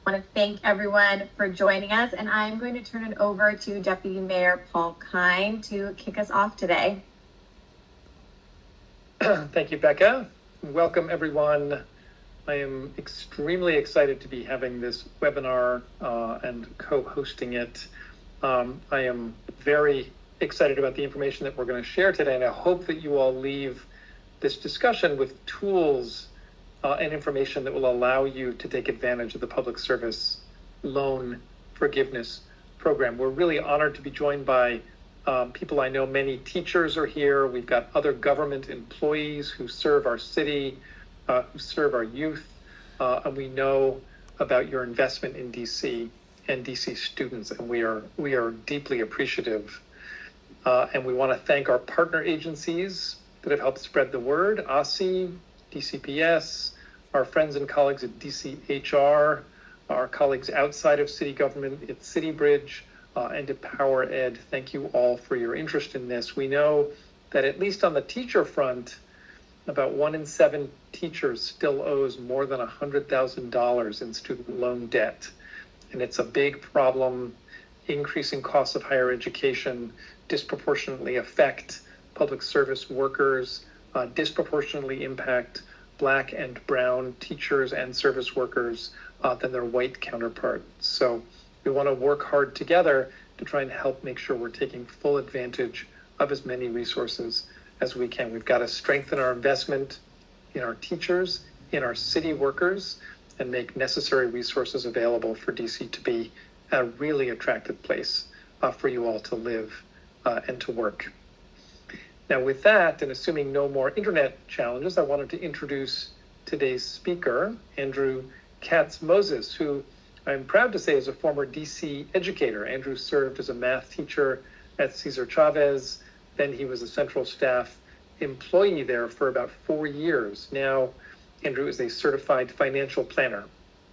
I want to thank everyone for joining us, and I'm going to turn it over to Deputy Mayor Paul Kine to kick us off today. Thank you, Becca. Welcome, everyone. I am extremely excited to be having this webinar and co-hosting it. I am very excited about the information that we're going to share today, and I hope that you all leave this discussion with tools and information that will allow you to take advantage of the Public Service Loan Forgiveness Program. We're really honored to be joined by people I know. Many teachers are here. We've got other government employees who serve our city, who serve our youth, and we know about your investment in DC and DC students, and we are deeply appreciative. And we want to thank our partner agencies that have helped spread the word: OSSI, DCPS, our friends and colleagues at DCHR, our colleagues outside of city government at CityBridge, and at PowerEd. Thank you all for your interest in this. We know that at least on the teacher front, about 1 in 7 teachers still owes more than $100,000 in student loan debt. And it's a big problem. Increasing costs of higher education disproportionately affect public service workers, disproportionately impact Black and brown teachers and service workers than their white counterparts. So we want to work hard together to try and help make sure we're taking full advantage of as many resources as we can. We've got to strengthen our investment in our teachers, in our city workers, and make necessary resources available for DC to be a really attractive place for you all to live and to work. Now, with that, and assuming no more internet challenges, I wanted to introduce today's speaker, Andrew Katz-Moses, who I'm proud to say is a former DC educator. Andrew served as a math teacher at Cesar Chavez. Then he was a central staff employee there for about 4 years. Now, Andrew is a certified financial planner.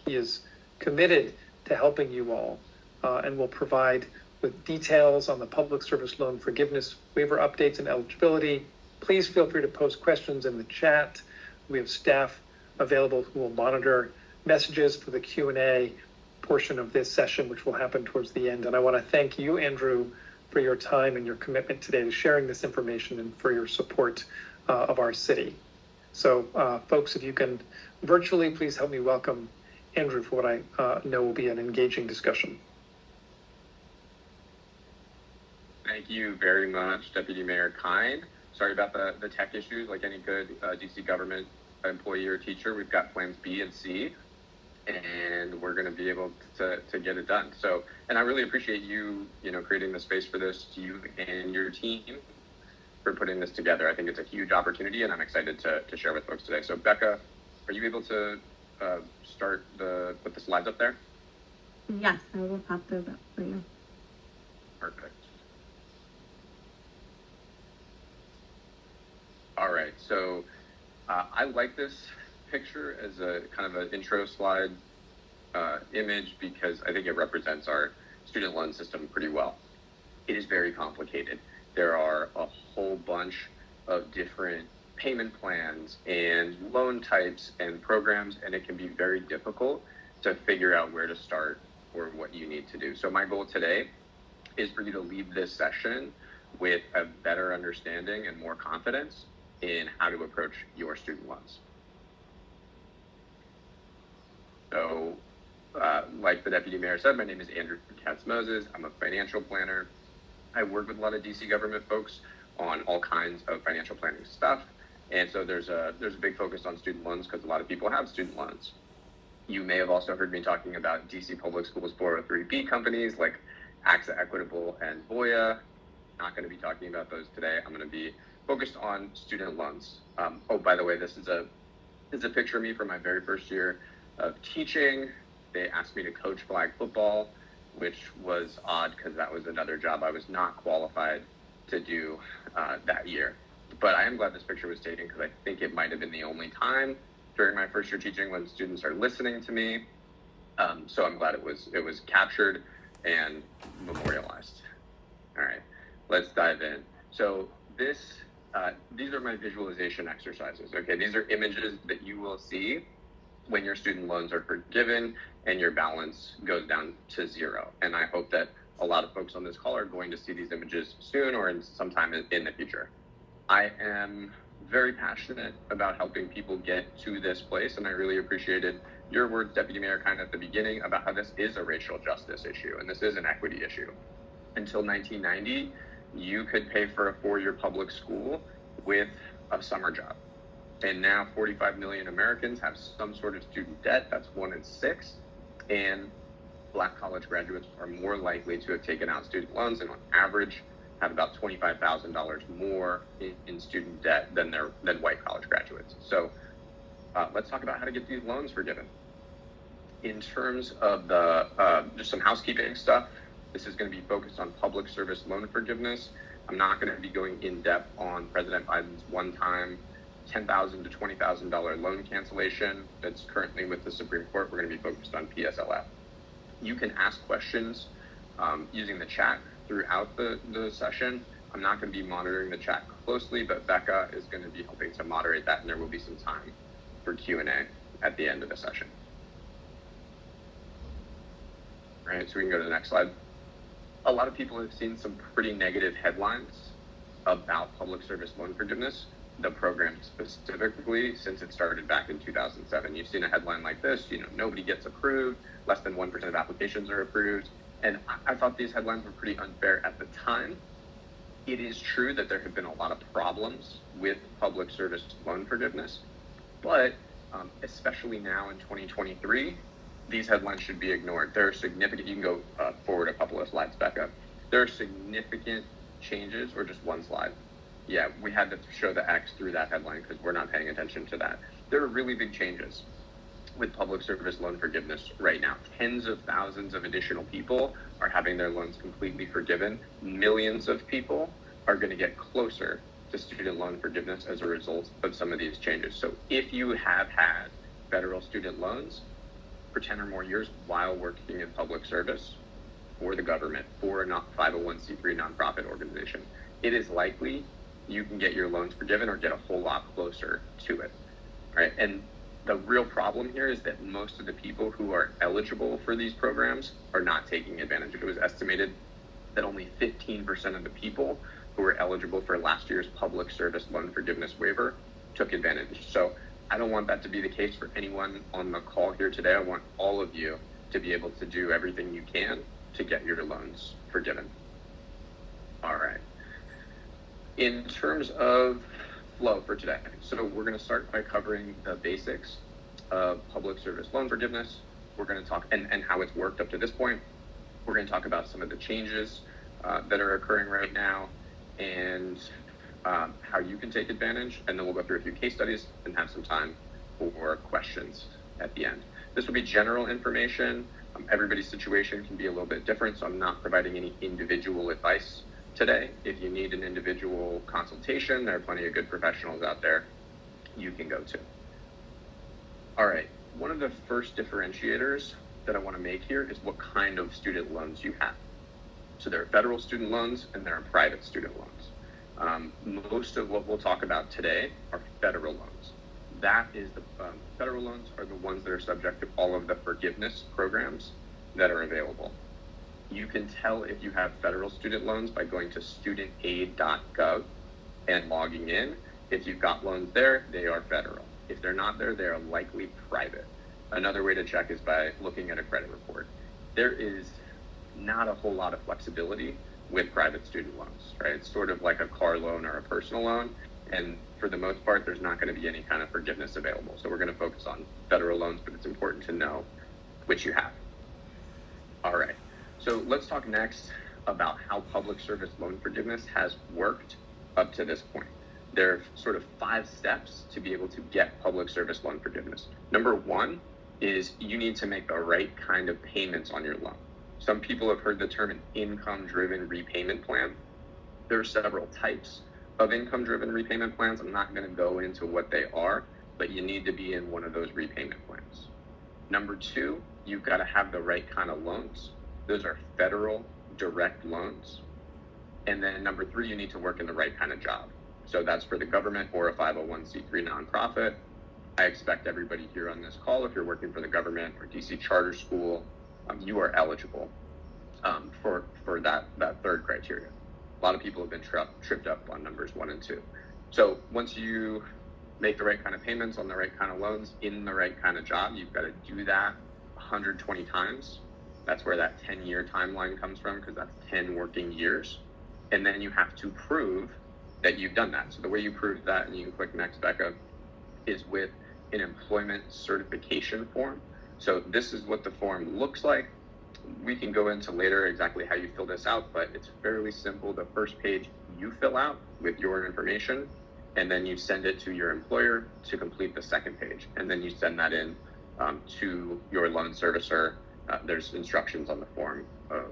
He is committed to helping you all and will provide with details on the public service loan forgiveness waiver updates and eligibility. Please feel free to post questions in the chat. We have staff available who will monitor messages for the Q&A portion of this session, which will happen towards the end. And I want to thank you, Andrew, for your time and your commitment today to sharing this information and for your support of our city. So folks, if you can virtually, please help me welcome Andrew for what I know will be an engaging discussion. Thank you very much, Deputy Mayor Kine. Sorry about the tech issues. Like any good DC government employee or teacher, we've got plans B and C, and we're going to be able to get it done. So, and I really appreciate you, creating the space for this, you and your team for putting this together. I think it's a huge opportunity, and I'm excited to share with folks today. So, Becca, are you able to start put the slides up there? Yes, I will pop those up for you. Perfect. All right, so I like this picture as a kind of an intro slide image because I think it represents our student loan system pretty well. It is very complicated. There are a whole bunch of different payment plans and loan types and programs, and it can be very difficult to figure out where to start or what you need to do. So my goal today is for you to leave this session with a better understanding and more confidence in how to approach your student loans. So, like the Deputy Mayor said, my name is Andrew Katz-Moses. I'm a financial planner. I work with a lot of DC government folks on all kinds of financial planning stuff. And so there's a big focus on student loans because a lot of people have student loans. You may have also heard me talking about DC Public Schools 403B companies like AXA Equitable and Voya. Not going to be talking about those today. I'm going to be focused on student loans. Oh, by the way, this is a picture of me from my very first year of teaching. They asked me to coach flag football, which was odd because that was another job I was not qualified to do that year. But I am glad this picture was taken because I think it might have been the only time during my first year teaching when students are listening to me. So I'm glad it was captured and memorialized. All right, let's dive in. So these are my visualization exercises. Okay, these are images that you will see when your student loans are forgiven and your balance goes down to zero. And I hope that a lot of folks on this call are going to see these images soon or in sometime in the future. I am very passionate about helping people get to this place, and I really appreciated your words, Deputy Mayor, kind of at the beginning about how this is a racial justice issue and this is an equity issue. Until 1990, you could pay for a 4-year public school with a summer job. And now 45 million Americans have some sort of student debt. That's 1 in 6. And Black college graduates are more likely to have taken out student loans and on average have about $25,000 more in student debt than white college graduates. So let's talk about how to get these loans forgiven. In terms of the just some housekeeping stuff, this is going to be focused on public service loan forgiveness. I'm not going to be going in depth on President Biden's one-time $10,000 to $20,000 loan cancellation that's currently with the Supreme Court. We're going to be focused on PSLF. You can ask questions using the chat throughout the session. I'm not going to be monitoring the chat closely, but Becca is going to be helping to moderate that, and there will be some time for Q&A at the end of the session. All right, so we can go to the next slide. A lot of people have seen some pretty negative headlines about public service loan forgiveness, the program specifically, since it started back in 2007. You've seen a headline like this, nobody gets approved, less than 1% of applications are approved. And I thought these headlines were pretty unfair at the time. It is true that there have been a lot of problems with public service loan forgiveness, but especially now in 2023, these headlines should be ignored. There are significant, you can go forward a couple of slides, Becca. There are significant changes, or just one slide. Yeah, we had to show the X through that headline because we're not paying attention to that. There are really big changes with public service loan forgiveness right now. Tens of thousands of additional people are having their loans completely forgiven. Millions of people are going to get closer to student loan forgiveness as a result of some of these changes. So if you have had federal student loans for 10 or more years while working in public service for the government, for a 501c3 nonprofit organization, it is likely you can get your loans forgiven or get a whole lot closer to it. All right. And the real problem here is that most of the people who are eligible for these programs are not taking advantage. It was estimated that only 15% of the people who were eligible for last year's public service loan forgiveness waiver took advantage. So I don't want that to be the case for anyone on the call here today. I want all of you to be able to do everything you can to get your loans forgiven. All right. In terms of flow for today, so we're going to start by covering the basics of public service loan forgiveness. We're going to talk and how it's worked up to this point. We're going to talk about some of the changes that are occurring right now and how you can take advantage. And then we'll go through a few case studies and have some time for questions at the end. This will be general information. Everybody's situation can be a little bit different, so I'm not providing any individual advice today. If you need an individual consultation, there are plenty of good professionals out there you can go to. All right, one of the first differentiators that I want to make here is what kind of student loans you have. So there are federal student loans and there are private student loans. Most of what we'll talk about today are federal loans. That is the federal loans are the ones that are subject to all of the forgiveness programs that are available. You can tell if you have federal student loans by going to studentaid.gov and logging in. If you've got loans there, they are federal. If they're not there, they are likely private. Another way to check is by looking at a credit report. There is not a whole lot of flexibility with private student loans, right? It's sort of like a car loan or a personal loan. And for the most part, there's not going to be any kind of forgiveness available. So we're going to focus on federal loans, but it's important to know which you have. All right. So let's talk next about how public service loan forgiveness has worked up to this point. There are sort of 5 steps to be able to get public service loan forgiveness. Number 1 is you need to make the right kind of payments on your loan. Some people have heard the term an income-driven repayment plan. There are several types of income-driven repayment plans. I'm not going to go into what they are, but you need to be in one of those repayment plans. Number 2, you've got to have the right kind of loans. Those are federal direct loans. And then number 3, you need to work in the right kind of job. So that's for the government or a 501c3 nonprofit I expect everybody here on this call, if you're working for the government or DC charter school, you are eligible for that third criteria. A lot of people have been tripped up on numbers 1 and 2. So once you make the right kind of payments on the right kind of loans in the right kind of job, you've got to do that 120 times. That's where that 10-year timeline comes from, because that's 10 working years. And then you have to prove that you've done that. So the way you prove that, and you can click next, Becca, is with an employment certification form. So this is what the form looks like. We can go into later exactly how you fill this out, but it's fairly simple. The first page you fill out with your information, and then you send it to your employer to complete the second page. And then you send that in to your loan servicer. There's instructions on the form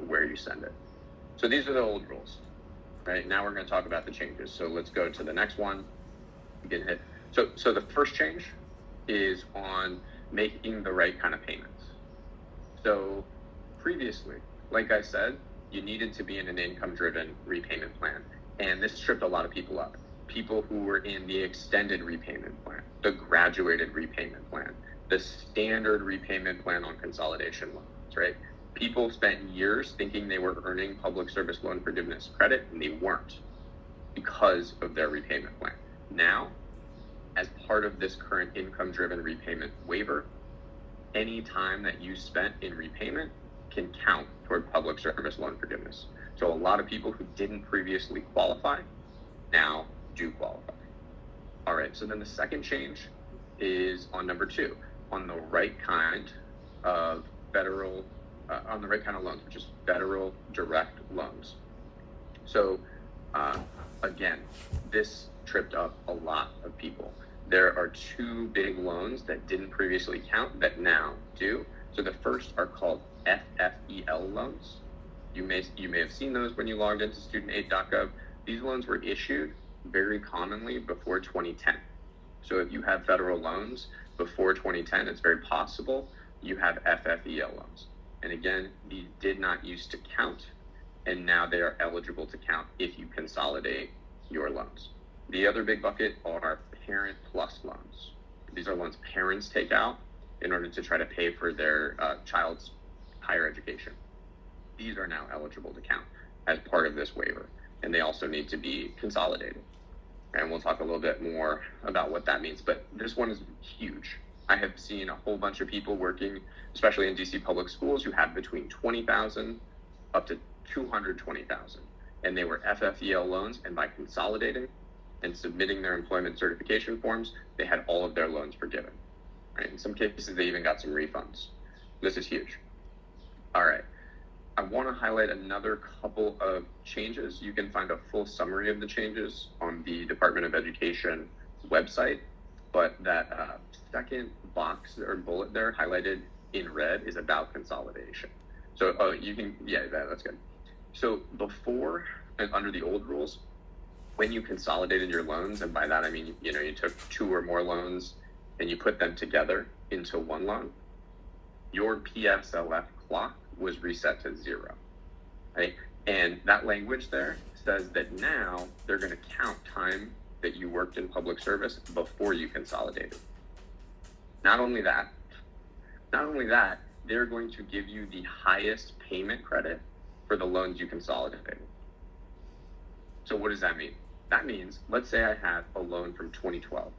where you send it. So these are the old rules, right? Now we're going to talk about the changes. So let's go to the next one. You can hit. So the first change is on making the right kind of payments. So previously, like I said, you needed to be in an income-driven repayment plan. And this tripped a lot of people up. People who were in the extended repayment plan, the graduated repayment plan, the standard repayment plan on consolidation loans, right? People spent years thinking they were earning public service loan forgiveness credit, and they weren't because of their repayment plan. Now, as part of this current income-driven repayment waiver, any time that you spent in repayment can count toward public service loan forgiveness. So a lot of people who didn't previously qualify now do qualify. All right, so then the second change is on number 2, on the right kind of federal, on the right kind of loans, which is federal direct loans. So again, this tripped up a lot of people. There are 2 big loans that didn't previously count that now do. So the first are called FFEL loans. You may have seen those when you logged into studentaid.gov. These loans were issued very commonly before 2010. So if you have federal loans before 2010, it's very possible you have FFEL loans. And again, these did not used to count, and now they are eligible to count if you consolidate your loans. The other big bucket are Parent Plus loans. These are loans parents take out in order to try to pay for their child's higher education. These are now eligible to count as part of this waiver, and they also need to be consolidated. And we'll talk a little bit more about what that means, but this one is huge. I have seen a whole bunch of people working, especially in DC public schools, who have between 20,000 up to 220,000, and they were FFEL loans, and by consolidating and submitting their employment certification forms, they had all of their loans forgiven. Right? In some cases, they even got some refunds. This is huge. All right. I want to highlight another couple of changes. You can find a full summary of the changes on the Department of Education website, but that second box or bullet there highlighted in red is about consolidation. So that's good. So before and under the old rules, when you consolidated your loans, and by that I mean you took 2 or more loans and you put them together into one loan, your PSLF clock was reset to 0, right? And that language there says that now they're going to count time that you worked in public service before you consolidated. Not only that, they're going to give you the highest payment credit for the loans you consolidated. So what does that mean? That means, let's say I have a loan from 2012,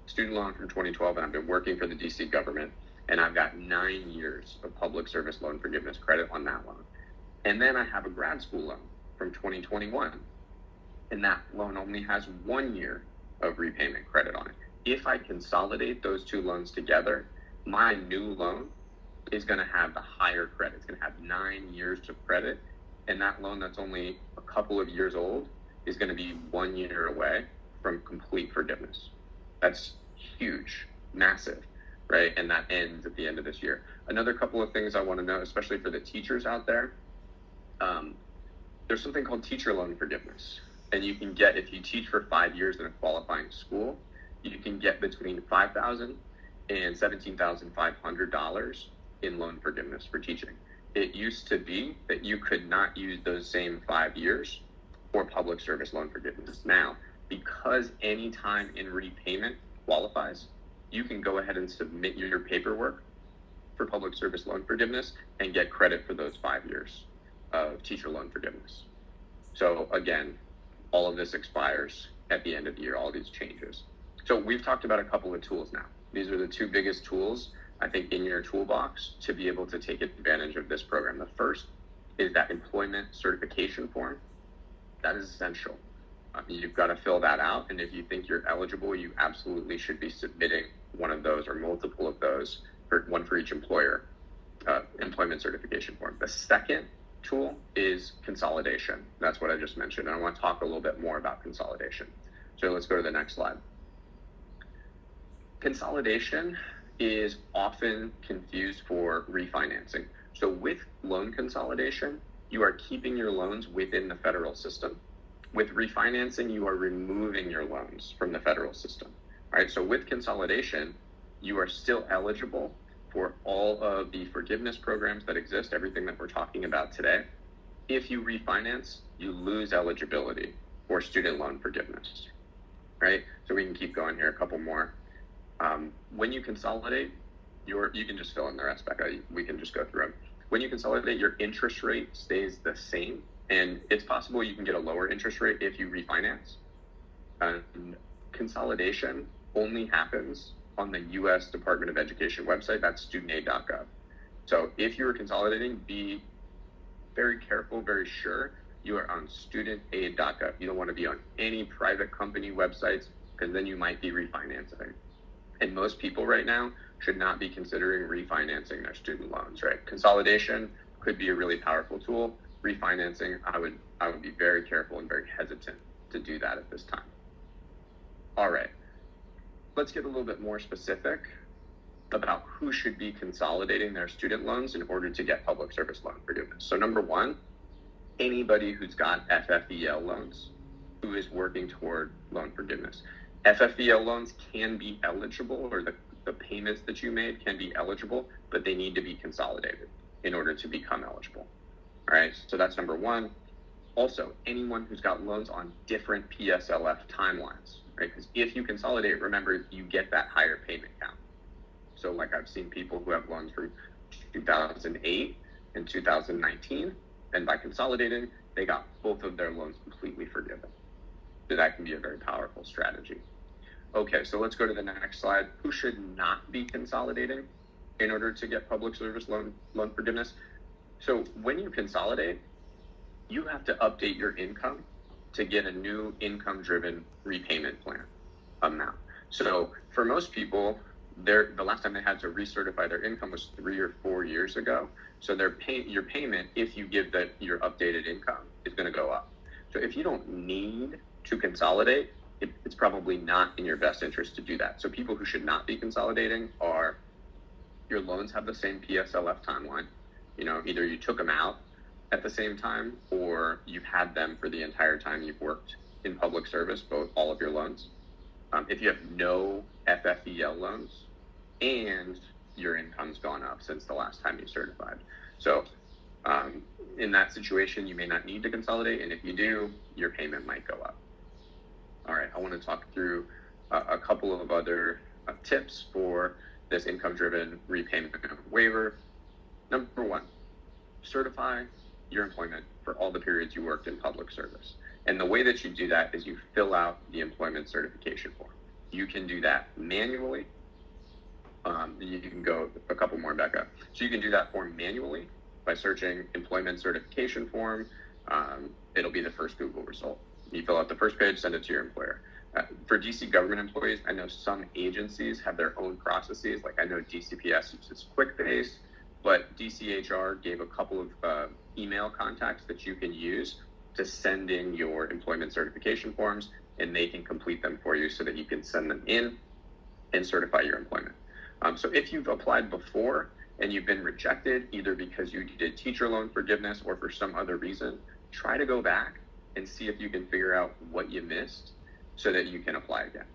student loan from 2012, and I've been working for the DC government, and I've got 9 years of public service loan forgiveness credit on that loan. And then I have a grad school loan from 2021, and that loan only has 1 year of repayment credit on it. If I consolidate those 2 loans together, my new loan is going to have the higher credit. It's going to have 9 years of credit, and that loan that's only a couple of years old is going to be 1 year away from complete forgiveness. That's huge, massive, right? And that ends at the end of this year. Another couple of things I want to know, especially for the teachers out there, there's something called teacher loan forgiveness. And you can get, if you teach for 5 years in a qualifying school, you can get between $5,000 and $17,500 in loan forgiveness for teaching. It used to be that you could not use those same 5 years for public service loan forgiveness. Now, because any time in repayment qualifies, you can go ahead and submit your paperwork for public service loan forgiveness and get credit for those 5 years of teacher loan forgiveness. So again, all of this expires at the end of the year, all these changes. So we've talked about a couple of tools now. These are the two biggest tools, I think, in your toolbox to be able to take advantage of this program. The first is that employment certification form. That is essential. You've got to fill that out. And if you think you're eligible, you absolutely should be submitting one of those or multiple of those, one for each employer, employment certification form. The second tool is consolidation. That's what I just mentioned. And I want to talk a little bit more about consolidation. So let's go to the next slide. Consolidation is often confused for refinancing. So with loan consolidation, you are keeping your loans within the federal system. With refinancing, you are removing your loans from the federal system. All right, so with consolidation, you are still eligible for all of the forgiveness programs that exist, everything that we're talking about today. If you refinance, you lose eligibility for student loan forgiveness, right? So we can keep going here, a couple more. When you consolidate, you can just fill in the rest, Becca. We can just go through them. When you consolidate, your interest rate stays the same, and it's possible you can get a lower interest rate if you refinance. Consolidation only happens on the U.S. Department of Education website. That's studentaid.gov. So if you're consolidating, be very careful, very sure you are on studentaid.gov. You don't want to be on any private company websites, because then you might be refinancing. And most people right now should not be considering refinancing their student loans, right? Consolidation could be a really powerful tool. Refinancing, I would be very careful and very hesitant to do that at this time. All right, let's get a little bit more specific about who should be consolidating their student loans in order to get public service loan forgiveness. So number one, anybody who's got FFEL loans who is working toward loan forgiveness. FFEL loans can be eligible, or the payments that you made can be eligible, but they need to be consolidated in order to become eligible. All right, so that's number one. Also, anyone who's got loans on different PSLF timelines, right? Because if you consolidate, remember, you get that higher payment count. So like I've seen people who have loans from 2008 and 2019, and by consolidating, they got both of their loans completely forgiven. So that can be a very powerful strategy. Okay, so let's go to the next slide. Who should not be consolidating in order to get public service loan forgiveness? So when you consolidate, you have to update your income to get a new income-driven repayment plan amount. So for most people, the last time they had to recertify their income was 3 or 4 years ago. So your payment, if you give your updated income, is going to go up. So if you don't need to consolidate, it's probably not in your best interest to do that. So people who should not be consolidating are your loans have the same PSLF timeline. You know, either you took them out at the same time, or you've had them for the entire time you've worked in public service, all of your loans. If you have no FFEL loans and your income's gone up since the last time you certified. So in that situation, you may not need to consolidate, and if you do, your payment might go up. All right, I want to talk through a couple of other tips for this income-driven repayment waiver. Number one, certify your employment for all the periods you worked in public service. And the way that you do that is you fill out the employment certification form. You can do that manually. You can go a couple more back up. So you can do that form manually by searching employment certification form. It'll be the first Google result. You fill out the first page, send it to your employer. For DC government employees, I know some agencies have their own processes. Like I know DCPS uses QuickBase, but DCHR gave a couple of email contacts that you can use to send in your employment certification forms, and they can complete them for you so that you can send them in and certify your employment. So if you've applied before and you've been rejected, either because you did teacher loan forgiveness or for some other reason, try to go back and see if you can figure out what you missed so that you can apply again.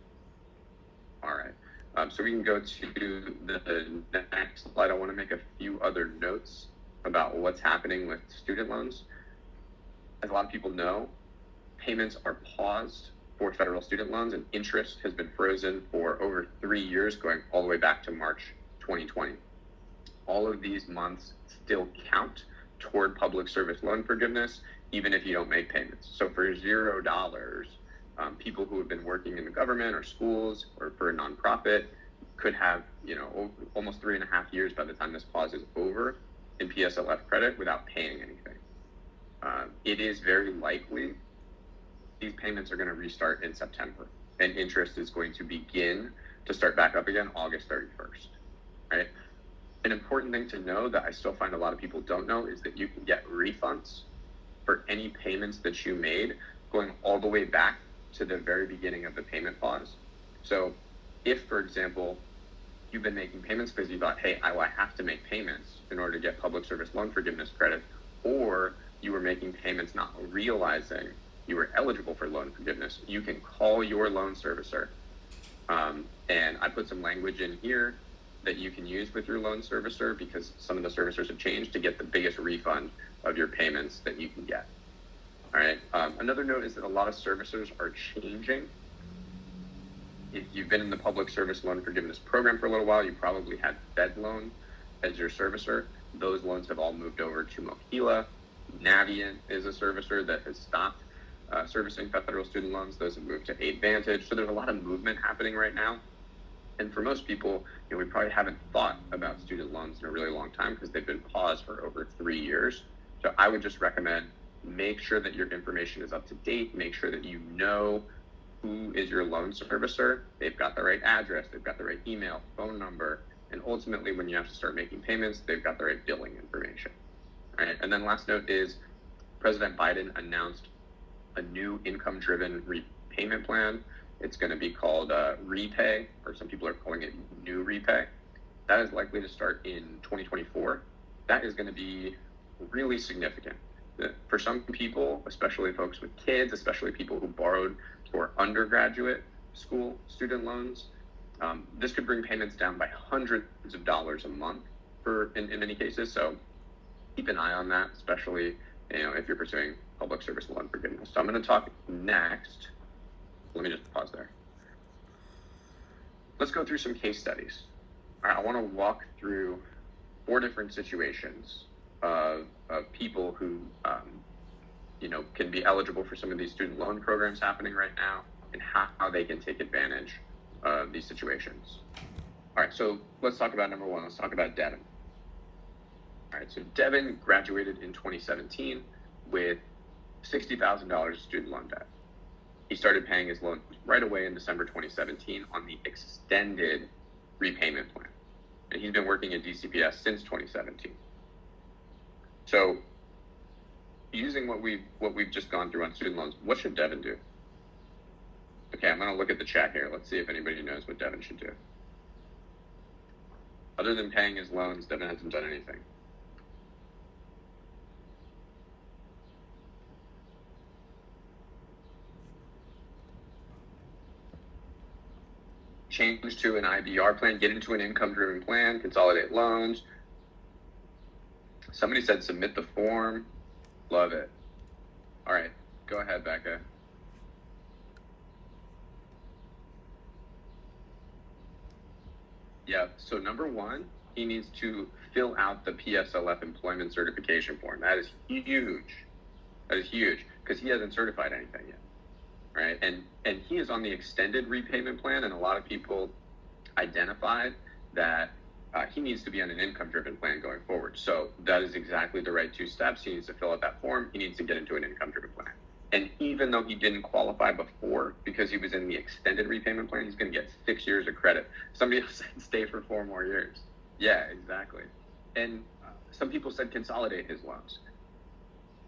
All right. So we can go to the next slide. I want to make a few other notes about what's happening with student loans. As a lot of people know, payments are paused for federal student loans, and interest has been frozen for over 3 years, going all the way back to March 2020. All of these months still count toward public service loan forgiveness, even if you don't make payments. So for $0, people who have been working in the government or schools or for a nonprofit could have, almost 3.5 years by the time this pause is over in PSLF credit without paying anything. It is very likely these payments are going to restart in September, and interest is going to begin to start back up again August 31st, right? An important thing to know that I still find a lot of people don't know is that you can get refunds for any payments that you made going all the way back to the very beginning of the payment pause. So if, for example, you've been making payments because you thought, hey, I have to make payments in order to get public service loan forgiveness credit, or you were making payments not realizing you were eligible for loan forgiveness, you can call your loan servicer. And I put some language in here that you can use with your loan servicer, because some of the servicers have changed, to get the biggest refund of your payments that you can get. All right. Another note is that a lot of servicers are changing. If you've been in the public service loan forgiveness program for a little while, you probably had FedLoan as your servicer. Those loans have all moved over to Mohila. Navient is a servicer that has stopped servicing federal student loans. Those have moved to AidVantage. So there's a lot of movement happening right now. And for most people, we probably haven't thought about student loans in a really long time because they've been paused for over 3 years. So I would just recommend make sure that your information is up to date. Make sure that you know who is your loan servicer. They've got the right address. They've got the right email, phone number. And ultimately, when you have to start making payments, they've got the right billing information. All right. And then last note is President Biden announced a new income-driven repayment plan. It's going to be called REPAY, or some people are calling it New REPAY. That is likely to start in 2024. That is going to be really significant. For some people, especially folks with kids, especially people who borrowed for undergraduate school student loans, this could bring payments down by hundreds of dollars a month in many cases. So keep an eye on that, especially if you're pursuing public service loan forgiveness. So I'm going to talk next. Let me just pause there. Let's go through some case studies. All right, I want to walk through 4 different situations of people who, can be eligible for some of these student loan programs happening right now, and how they can take advantage of these situations. All right, so let's talk about number 1. Let's talk about Devin. All right, so Devin graduated in 2017 with $60,000 student loan debt. He started paying his loan right away in December 2017 on the extended repayment plan. And he's been working at DCPS since 2017. So using what we've just gone through on student loans, what should Devin do? Okay, I'm going to look at the chat here. Let's see if anybody knows what Devin should do. Other than paying his loans, Devin hasn't done anything. Change to an IBR plan, get into an income-driven plan, consolidate loans. Somebody said submit the form. Love it. All right, go ahead, Becca. Yeah, so number 1, he needs to fill out the PSLF employment certification form. That is huge. That is huge, because he hasn't certified anything yet. Right, and he is on the extended repayment plan, and a lot of people identified that he needs to be on an income-driven plan going forward. So that is exactly the right 2 steps. He needs to fill out that form. He needs to get into an income-driven plan. And even though he didn't qualify before because he was in the extended repayment plan, he's going to get 6 years of credit. Somebody else said stay for 4 more years. Yeah, exactly. And some people said consolidate his loans.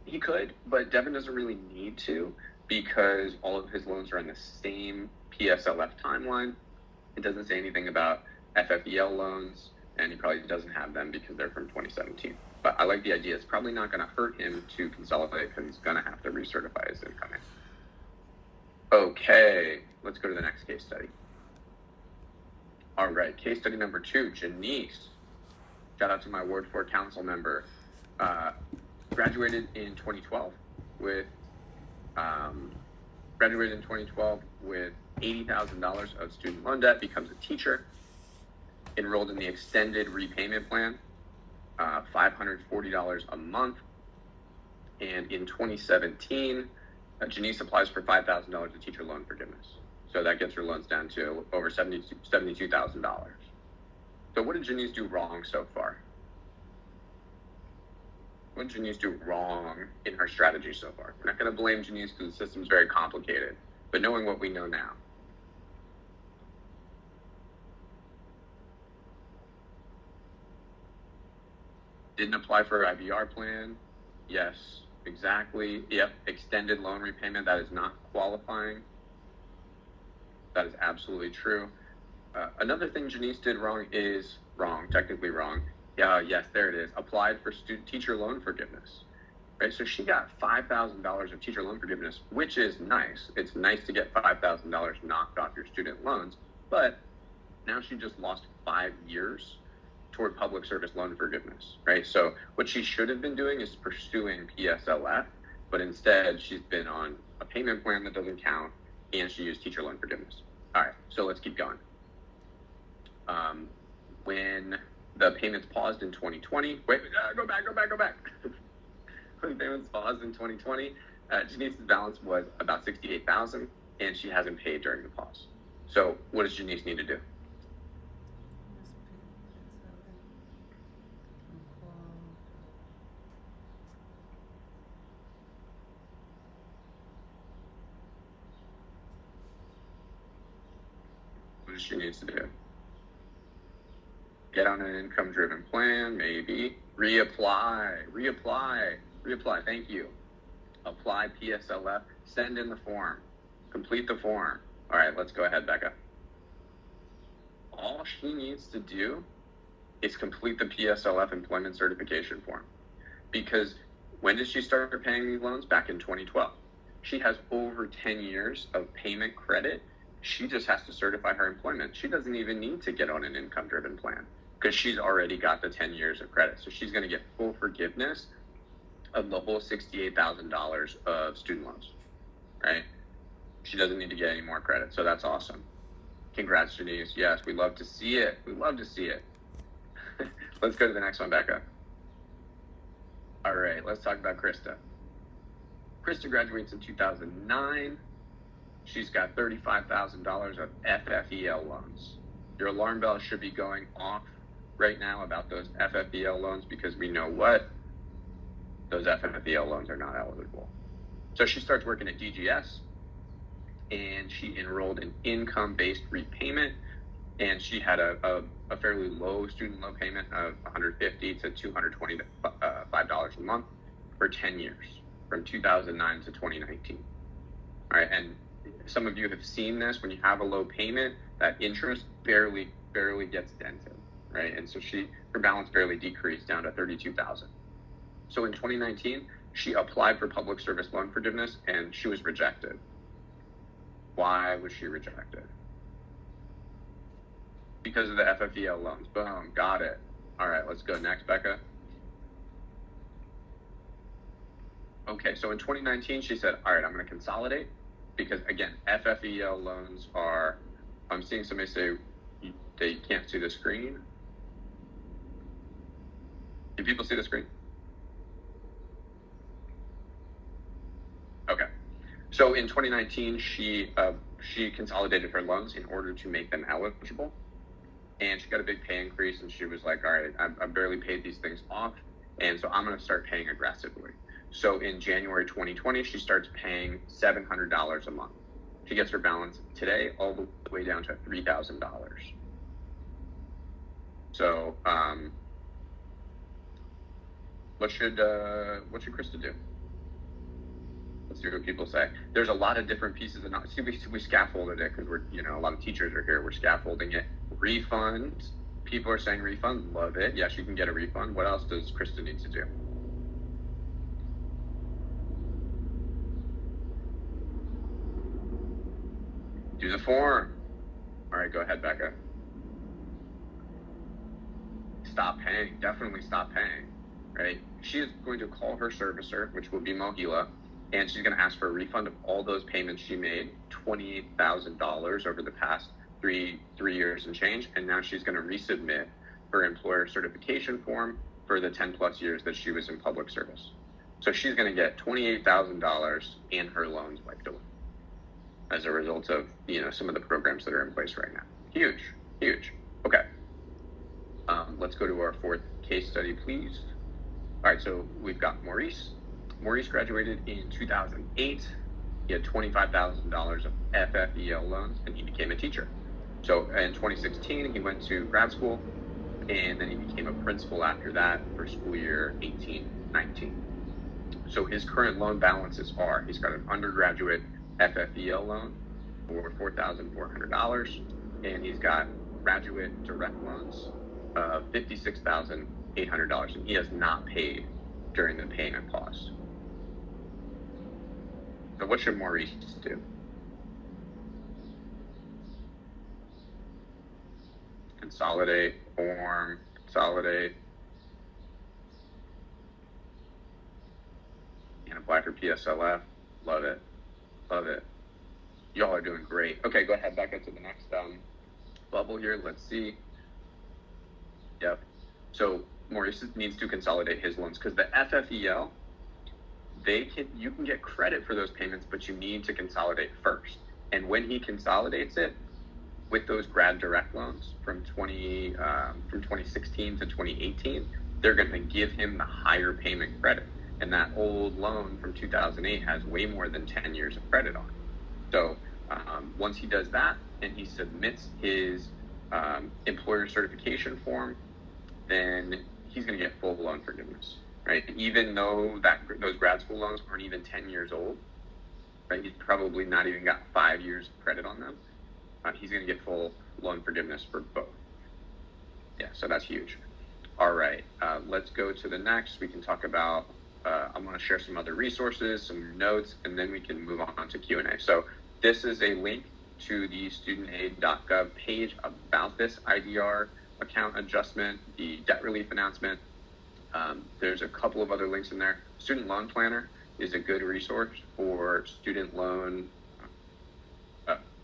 He could, but Devin doesn't really need to, because all of his loans are on the same PSLF timeline. It doesn't say anything about FFEL loans, and he probably doesn't have them because they're from 2017. But I like the idea. It's probably not going to hurt him to consolidate, because he's going to have to recertify his income. Okay, let's go to the next case study. All right, case study number 2, Janice. Shout out to my Ward 4 council member. Graduated in 2012 with Graduated in 2012 with $80,000 of student loan debt, becomes a teacher, enrolled in the extended repayment plan, $540 a month. And in 2017, Janice applies for $5,000 of teacher loan forgiveness. So that gets her loans down to over $72,000. So what did Janice do wrong so far? What did Janice do wrong in her strategy so far? We're not going to blame Janice because the system's very complicated, but knowing what we know now. Didn't apply for an IBR plan? Yes, exactly. Yep, extended loan repayment, that is not qualifying. That is absolutely true. Another thing Janice did wrong is technically wrong. Yeah, yes, there it is. Applied for teacher loan forgiveness. Right, so she got $5,000 of teacher loan forgiveness, which is nice. It's nice to get $5,000 knocked off your student loans, but now she just lost 5 years toward public service loan forgiveness, right? So what she should have been doing is pursuing PSLF, but instead she's been on a payment plan that doesn't count, and she used teacher loan forgiveness. All right, so let's keep going. When the payments paused in 2020, go back. When payments paused in 2020, Janice's balance was about $68,000, and she hasn't paid during the pause. So what does Janice need to do? What does she need to do? Get on an income-driven plan, maybe. Reapply. Thank you. Apply PSLF. Send in the form. Complete the form. All right, let's go ahead, Becca. All she needs to do is complete the PSLF employment certification form. Because when did she start paying these loans? Back in 2012. She has over 10 years of payment credit. She just has to certify her employment. She doesn't even need to get on an income-driven plan because she's already got the 10 years of credit. So she's going to get full forgiveness of the whole $68,000 of student loans, right? She doesn't need to get any more credit. So that's awesome. Congrats, Janice. Yes, we love to see it. Let's go to the next one, Becca. All right, let's talk about Krista. Krista graduates in 2009. She's got $35,000 of FFEL loans. Your alarm bell should be going off right now about those FFEL loans because we know what? Those FFEL loans are not eligible. So she starts working at DGS, and she enrolled in income-based repayment, and she had a fairly low student loan payment of $150 to $225 a month for 10 years, from 2009 to 2019. All right, and some of you have seen this. When you have a low payment, that interest barely gets dented, right? And so her balance barely decreased down to $32,000. So in 2019, she applied for public service loan forgiveness, and she was rejected. Why was she rejected? Because of the FFEL loans. Boom, got it. All right, let's go next, Becca. Okay, so in 2019, she said, all right, I'm going to consolidate because, again, FFEL loans are, I'm seeing somebody say they can't see the screen. Can people see the screen? Okay. So in 2019, she consolidated her loans in order to make them eligible. And she got a big pay increase, and she was like, all right, I barely paid these things off, and so I'm going to start paying aggressively. So in January 2020, she starts paying $700 a month. She gets her balance today all the way down to $3,000. So what should Krista do? Let's see what people say. There's a lot of different pieces of knowledge. See, we scaffolded it because we're, a lot of teachers are here. We're scaffolding it. Refund. People are saying refund. Love it. Yes, you can get a refund. What else does Krista need to do? Do the form. All right, go ahead, Becca. Stop paying. Definitely stop paying, right? She is going to call her servicer, which will be Mohila, and she's going to ask for a refund of all those payments she made, $28,000 over the past three years and change, and now she's going to resubmit her employer certification form for the 10 plus years that she was in public service. So she's going to get $28,000 and her loans wiped away as a result of, some of the programs that are in place right now. Huge. Okay. Let's go to our fourth case study, please. All right, so we've got Maurice. Maurice graduated in 2008. He had $25,000 of FFEL loans, and he became a teacher. So in 2016, he went to grad school, and then he became a principal after that for school year 18-19. So his current loan balances are, he's got an undergraduate FFEL loan for $4,400, and he's got graduate direct loans of $56,800, and he has not paid during the payment pause. So what should Maurice do? Consolidate. And apply for PSLF. Love it. Y'all are doing great. Okay, go ahead back up to the next bubble here. Let's see. Yep. So Maurice needs to consolidate his loans because the FFEL, you can get credit for those payments, but you need to consolidate first. And when he consolidates it with those grad direct loans from 2016 to 2018, they're going to give him the higher payment credit. And that old loan from 2008 has way more than 10 years of credit on it. So once he does that and he submits his employer certification form, then he's going to get full loan forgiveness, right? Even though those grad school loans aren't even 10 years old, right? He's probably not even got 5 years of credit on them. He's going to get full loan forgiveness for both. Yeah, so that's huge. All right, let's go to the next. We can talk about, I'm going to share some other resources, some notes, and then we can move on to Q&A. So this is a link to the studentaid.gov page about this IDR account adjustment, the debt relief announcement. There's a couple of other links in there. Student Loan Planner is a good resource for student loan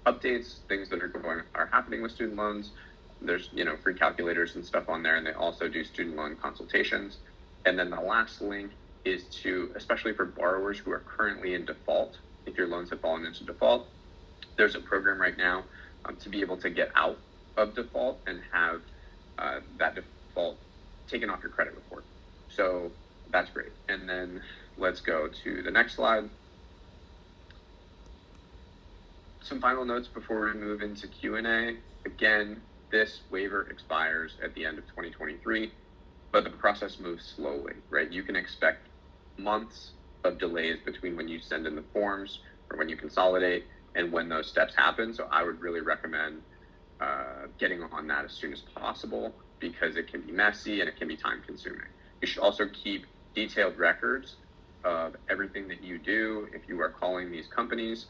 updates, things that are happening with student loans. There's free calculators and stuff on there, and they also do student loan consultations. And then the last link is to, especially for borrowers who are currently in default, if your loans have fallen into default, there's a program right now to be able to get out of default and have that default taken off your credit report. So that's great. And then let's go to the next slide. Some final notes before we move into Q&A. Again, this waiver expires at the end of 2023, but the process moves slowly, right? You can expect months of delays between when you send in the forms or when you consolidate and when those steps happen. So I would really recommend getting on that as soon as possible because it can be messy and it can be time consuming. You should also keep detailed records of everything that you do. If you are calling these companies,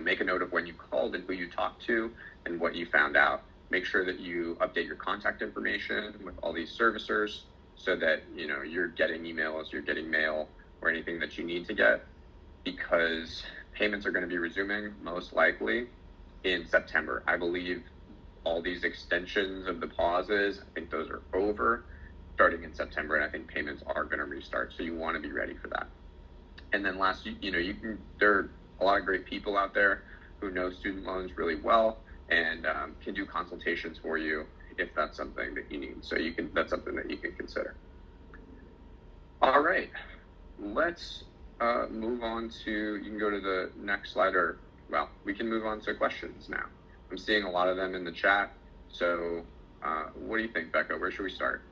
make a note of when you called and who you talked to and what you found out. Make sure that you update your contact information with all these servicers so that, you're getting emails, you're getting mail or anything that you need to get, because payments are going to be resuming most likely in September. I believe all these extensions of the pauses, I think those are over starting in September, and I think payments are going to restart. So you want to be ready for that. And then last, there are a lot of great people out there who know student loans really well and can do consultations for you if that's something that you need. So that's something that you can consider. All right, let's move on to, you can go to the next slide, we can move on to questions now. I'm seeing a lot of them in the chat. So what do you think, Becca? Where should we start?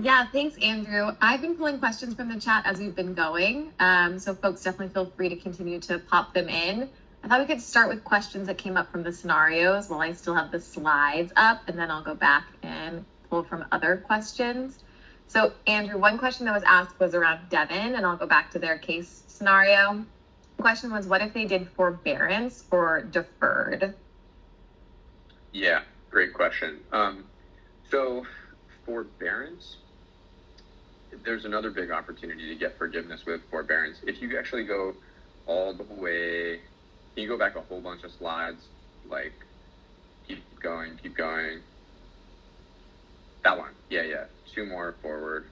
Yeah, thanks, Andrew. I've been pulling questions from the chat as we've been going. So folks definitely feel free to continue to pop them in. I thought we could start with questions that came up from the scenarios while I still have the slides up, and then I'll go back and pull from other questions. So Andrew, one question that was asked was around Devon, and I'll go back to their case scenario. The question was, what if they did forbearance or deferred? Yeah, great question. So forbearance there's another big opportunity to get forgiveness with forbearance. If you actually go all the way, can you go back a whole bunch of slides? Like, keep going. That one. Yeah. 2 more forward.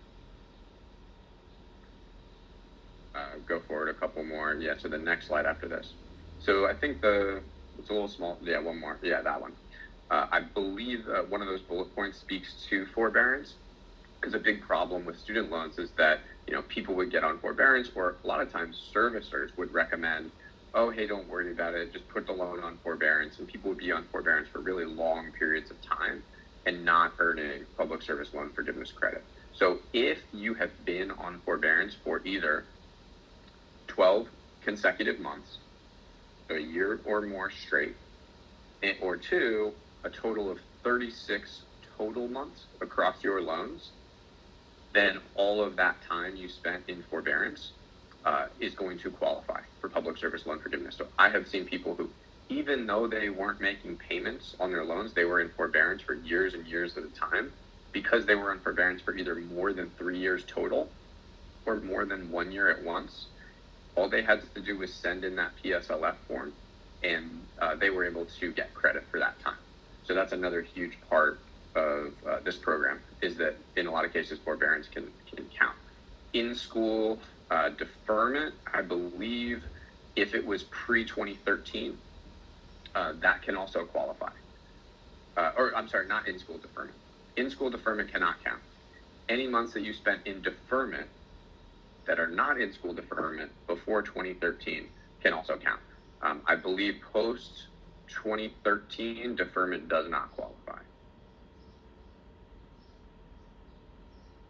Go forward a couple more. Yeah, so the next slide after this. So I think it's a little small. Yeah, one more. Yeah, that one. I believe one of those bullet points speaks to forbearance, because a big problem with student loans is that, people would get on forbearance, or a lot of times servicers would recommend, oh, hey, don't worry about it, just put the loan on forbearance, and people would be on forbearance for really long periods of time and not earning public service loan forgiveness credit. So if you have been on forbearance for either 12 consecutive months, a year or more straight, or 2, a total of 36 total months across your loans, then all of that time you spent in forbearance is going to qualify for public service loan forgiveness. So I have seen people who, even though they weren't making payments on their loans, they were in forbearance for years and years at a time, because they were in forbearance for either more than 3 years total or more than 1 year at once. All they had to do was send in that PSLF form, and they were able to get credit for that time. So that's another huge part of this program, is that in a lot of cases, forbearance can count. In-school deferment, I believe, if it was pre-2013, that can also qualify. Or I'm sorry, not in-school deferment. In-school deferment cannot count. Any months that you spent in deferment that are not in-school deferment before 2013 can also count. I believe post-2013, deferment does not qualify.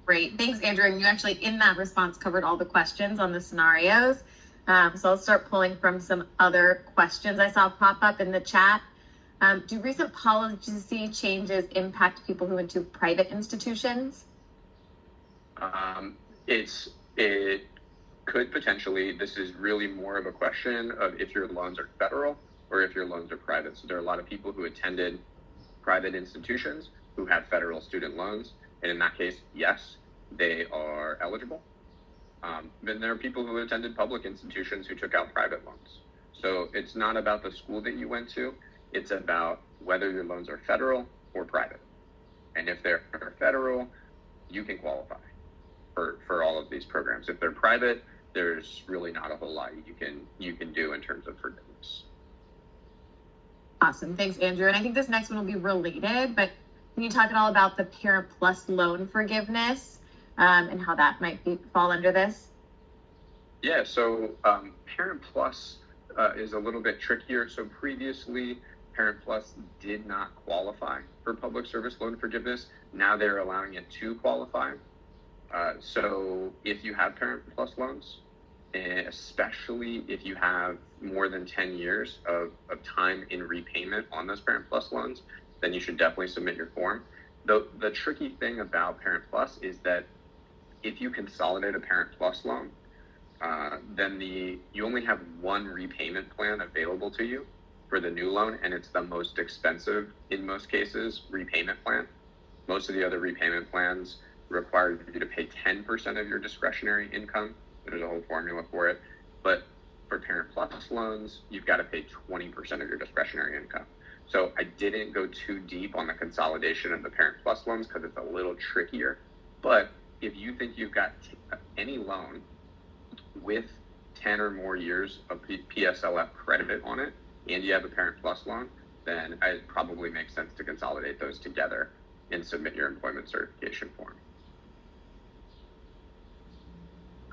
Great. Thanks, Andrew. And you actually, in that response, covered all the questions on the scenarios. So I'll start pulling from some other questions I saw pop up in the chat. Do recent policy changes impact people who went to private institutions? It could potentially. This is really more of a question of if your loans are federal or if your loans are private. So there are a lot of people who attended private institutions who have federal student loans. And in that case, yes, they are eligible. Then there are people who attended public institutions who took out private loans. So it's not about the school that you went to. It's about whether your loans are federal or private. And if they're federal, you can qualify for all of these programs. If they're private, there's really not a whole lot you can do in terms of forgiveness. Awesome. Thanks, Andrew. And I think this next one will be related, but can you talk at all about the Parent Plus loan forgiveness and how that might fall under this? Yeah, so Parent Plus is a little bit trickier. So previously, Parent Plus did not qualify for public service loan forgiveness. Now they're allowing it to qualify. So if you have Parent Plus loans, especially if you have more than 10 years of time in repayment on those Parent Plus loans, then you should definitely submit your form. The tricky thing about Parent Plus is that if you consolidate a Parent Plus loan, then you only have one repayment plan available to you for the new loan, and it's the most expensive, in most cases, repayment plan. Most of the other repayment plans require you to pay 10% of your discretionary income. There's a whole formula for it. But for Parent Plus loans, you've got to pay 20% of your discretionary income. So I didn't go too deep on the consolidation of the Parent Plus loans because it's a little trickier. But if you think you've got any loan with 10 or more years of PSLF credit on it, and you have a Parent Plus loan, then it probably makes sense to consolidate those together and submit your employment certification form.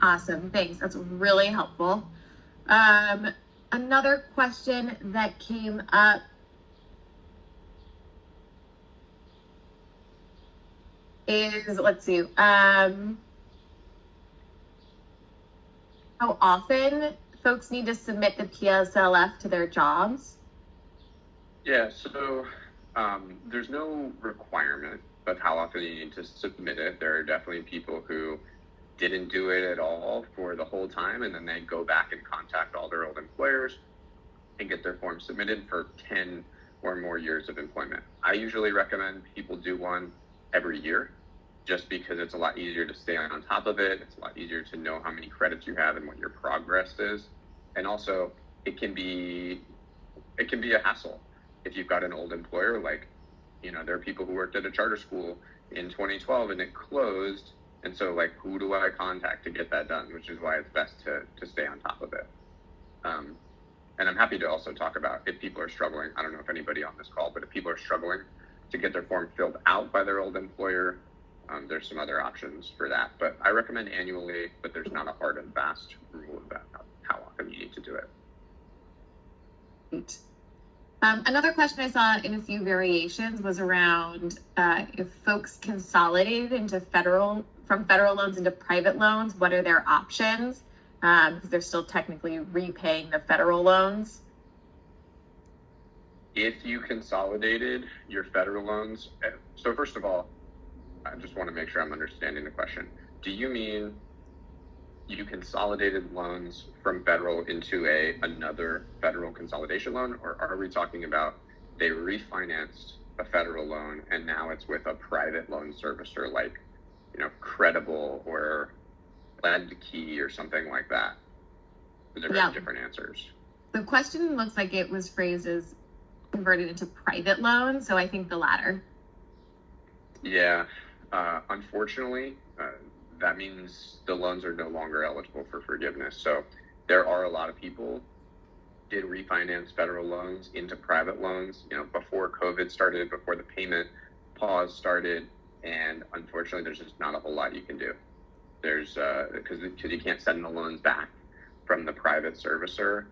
Awesome. Thanks. That's really helpful. Another question that came up is, let's see, how often folks need to submit the PSLF to their jobs? Yeah, so there's no requirement of how often you need to submit it. There are definitely people who didn't do it at all for the whole time, and then they go back and contact all their old employers and get their form submitted for 10 or more years of employment. I usually recommend people do one every year just because it's a lot easier to stay on top of it. It's a lot easier to know how many credits you have and what your progress is. And also it can be a hassle if you've got an old employer. Like, there are people who worked at a charter school in 2012 and it closed. And so, like, who do I contact to get that done? Which is why it's best to stay on top of it. And I'm happy to also talk about if people are struggling. I don't know if anybody on this call, but if people are struggling to get their form filled out by their old employer, there's some other options for that. But I recommend annually, but there's not a hard and fast rule about how often you need to do it. Great. Another question I saw in a few variations was around if folks consolidated from federal loans into private loans, what are their options? Because they're still technically repaying the federal loans. If you consolidated your federal loans, so first of all, I just want to make sure I'm understanding the question. Do you mean you consolidated loans from federal into another federal consolidation loan, or are we talking about they refinanced a federal loan and now it's with a private loan servicer like, Credible or LendKey or something like that? They're very different answers. The question looks like it was phrased as converted into private loans, so I think the latter. Yeah, unfortunately, that means the loans are no longer eligible for forgiveness. So there are a lot of people did refinance federal loans into private loans, before COVID started, before the payment pause started, and unfortunately, there's just not a whole lot you can do. There's because you can't send the loans back from the private servicer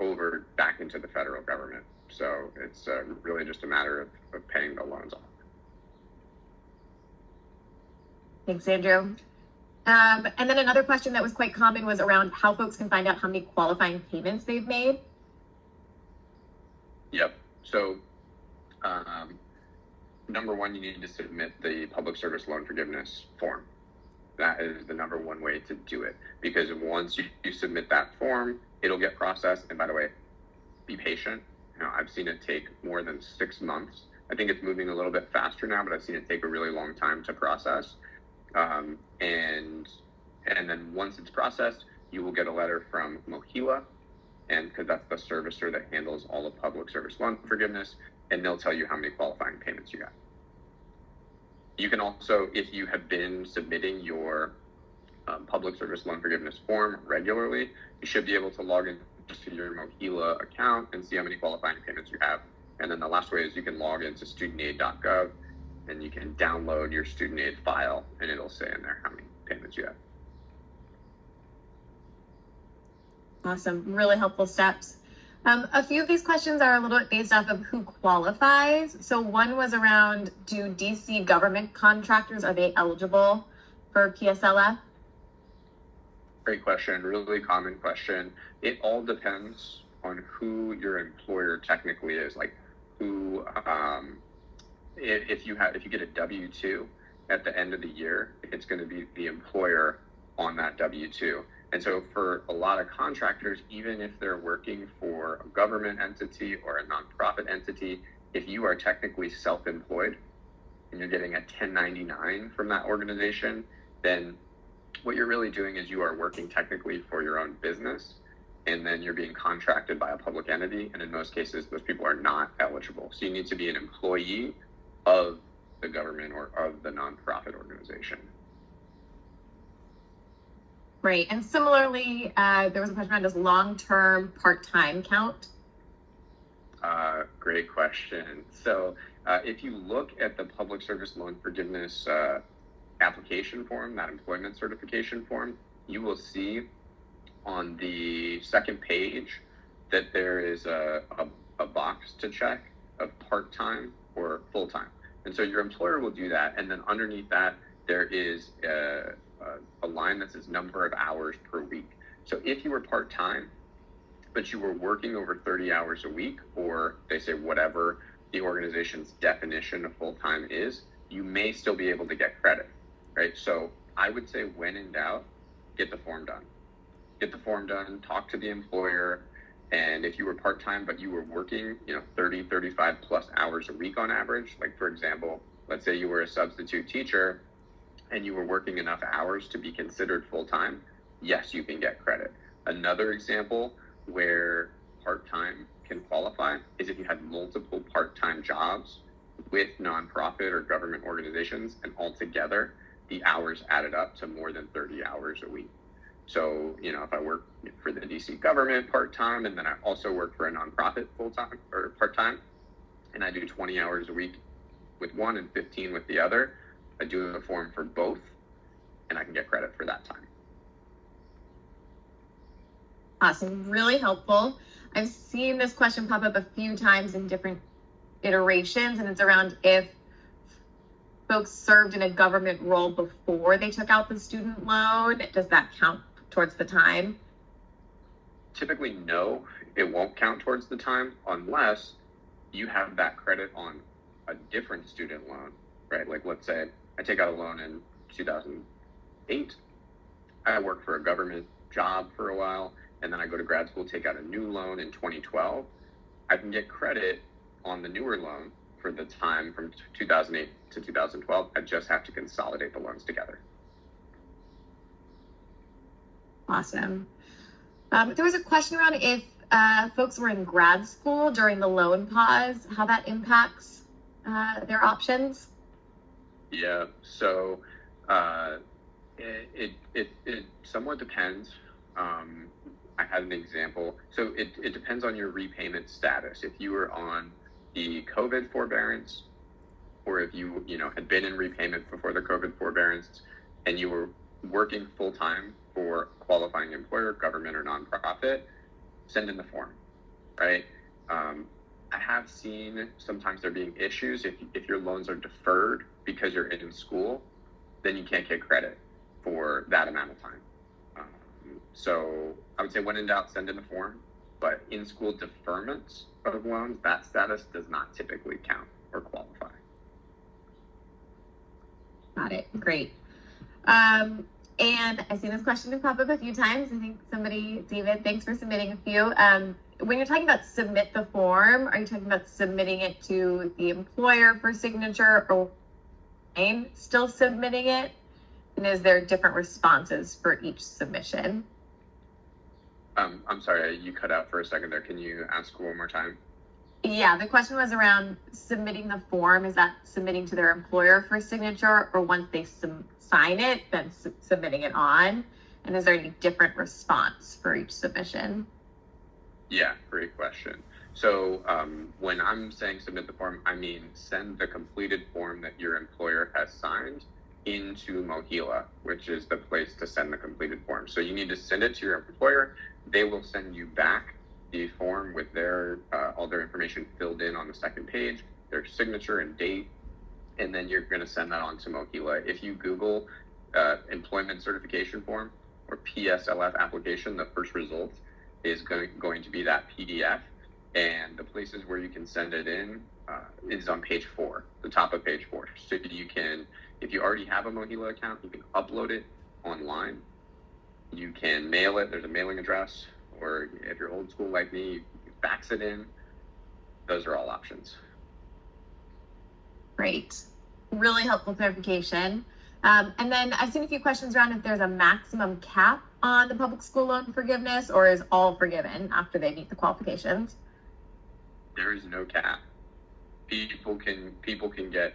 over back into the federal government. So it's really just a matter of paying the loans off. Thanks, Andrew. And then another question that was quite common was around how folks can find out how many qualifying payments they've made. Yep. So number one, you need to submit the public service loan forgiveness form. That is the number one way to do it, because once you submit that form, it'll get processed. And by the way, be patient. I've seen it take more than 6 months. I think it's moving a little bit faster now, but I've seen it take a really long time to process. And then once it's processed, you will get a letter from MOHELA, and because that's the servicer that handles all of public service loan forgiveness, and they'll tell you how many qualifying payments you got. You can also, if you have been submitting your public service loan forgiveness form regularly, you should be able to log in to your MOHELA account and see how many qualifying payments you have. And then the last way is you can log into studentaid.gov and you can download your student aid file, and it'll say in there how many payments you have. Awesome, really helpful steps. A few of these questions are a little bit based off of who qualifies. So one was around, do DC government contractors, are they eligible for PSLF? Great question, really common question. It all depends on who your employer technically is. Like who, if you get a W-2 at the end of the year, it's going to be the employer on that W-2. And so for a lot of contractors, even if they're working for a government entity or a nonprofit entity, if you are technically self-employed and you're getting a 1099 from that organization, then what you're really doing is you are working technically for your own business, and then you're being contracted by a public entity. And in most cases, those people are not eligible. So you need to be an employee of the government or of the nonprofit organization. Right. And similarly, there was a question around, does long-term part-time count? Great question. So if you look at the public service loan forgiveness application form, that employment certification form, you will see on the second page that there is a box to check of part-time or full-time. And so your employer will do that. And then underneath that, there is a line that says number of hours per week. So if you were part-time, but you were working over 30 hours a week, or they say whatever the organization's definition of full-time is, you may still be able to get credit, right? So I would say when in doubt, get the form done. Get the form done, talk to the employer, and if you were part-time, but you were working, 30, 35 plus hours a week on average, like for example, let's say you were a substitute teacher and you were working enough hours to be considered full-time, yes, you can get credit. Another example where part-time can qualify is if you had multiple part-time jobs with nonprofit or government organizations, and altogether the hours added up to more than 30 hours a week. So, if I work for the DC government part-time, and then I also work for a nonprofit full-time or part-time, and I do 20 hours a week with one and 15 with the other, I do a form for both, and I can get credit for that time. Awesome, really helpful. I've seen this question pop up a few times in different iterations, and it's around if folks served in a government role before they took out the student loan, does that count towards the time? Typically, no, it won't count towards the time unless you have that credit on a different student loan, right? Like, let's say I take out a loan in 2008, I work for a government job for a while, and then I go to grad school, take out a new loan in 2012. I can get credit on the newer loan for the time from 2008 to 2012. I just have to consolidate the loans together. Awesome. There was a question around if folks were in grad school during the loan pause, how that impacts their options. Yeah, so it somewhat depends. I had an example. So it depends on your repayment status. If you were on the COVID forbearance, or if you had been in repayment before the COVID forbearance, and you were working full time for qualifying employer, government, or nonprofit, send in the form, right? I have seen sometimes there being issues if your loans are deferred because you're in school, then you can't get credit for that amount of time. So I would say when in doubt, send in the form, but in-school deferments of loans, that status does not typically count or qualify. Got it, great. And I've seen this question pop up a few times. I think David, thanks for submitting a few. When you're talking about submit the form, are you talking about submitting it to the employer for signature, or still submitting it? And is there different responses for each submission? I'm sorry, you cut out for a second there. Can you ask one more time? Yeah, the question was around submitting the form. Is that submitting to their employer for signature, or once they sign it, then submitting it on? And is there any different response for each submission? Yeah, great question. So when I'm saying submit the form, I mean send the completed form that your employer has signed into MOHELA, which is the place to send the completed form. So you need to send it to your employer. They will send you back the form with their all their information filled in on the second page, their signature and date, and then you're going to send that on to MOHELA. If you Google employment certification form or PSLF application, the first result is going to be that PDF, and the places where you can send it in is on page 4, the top of page 4. So you can, if you already have a MOHELA account, you can upload it online. You can mail it. There's a mailing address, or if you're old school like me, you can fax it in. Those are all options. Great. Really helpful clarification. And then I've seen a few questions around if there's a maximum cap on the public school loan forgiveness, or is all forgiven after they meet the qualifications? There is no cap. People can get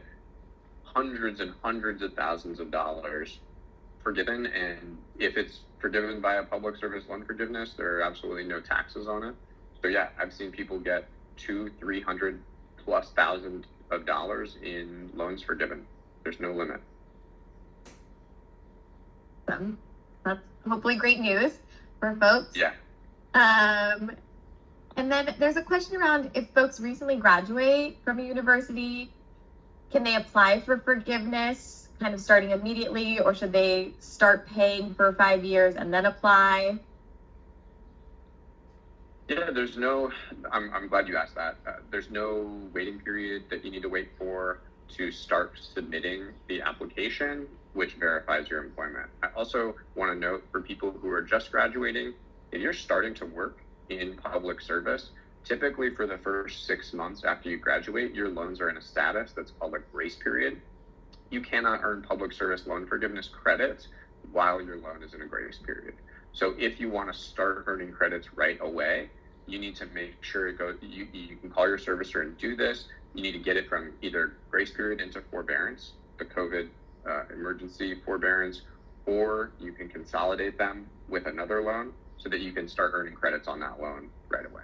hundreds and hundreds of thousands of dollars forgiven, and if it's forgiven by a public service loan forgiveness, there are absolutely no taxes on it. So yeah, I've seen people get $200,000-300,000+ of dollars in loans forgiven. There's no limit. That's hopefully great news for folks. Yeah. And then there's a question around if folks recently graduate from a university, can they apply for forgiveness kind of starting immediately, or should they start paying for 5 years and then apply? Yeah, there's no, I'm glad you asked that. There's no waiting period that you need to wait for to start submitting the application, which verifies your employment. I also want to note for people who are just graduating, if you're starting to work in public service, typically for the first 6 months after you graduate, your loans are in a status that's called a grace period. you cannot earn public service loan forgiveness credits while your loan is in a grace period. So if you want to start earning credits right away, you need to make sure it goes, you can call your servicer and do this. You need to get it from either grace period into forbearance, the COVID emergency forbearance, or you can consolidate them with another loan so that you can start earning credits on that loan right away.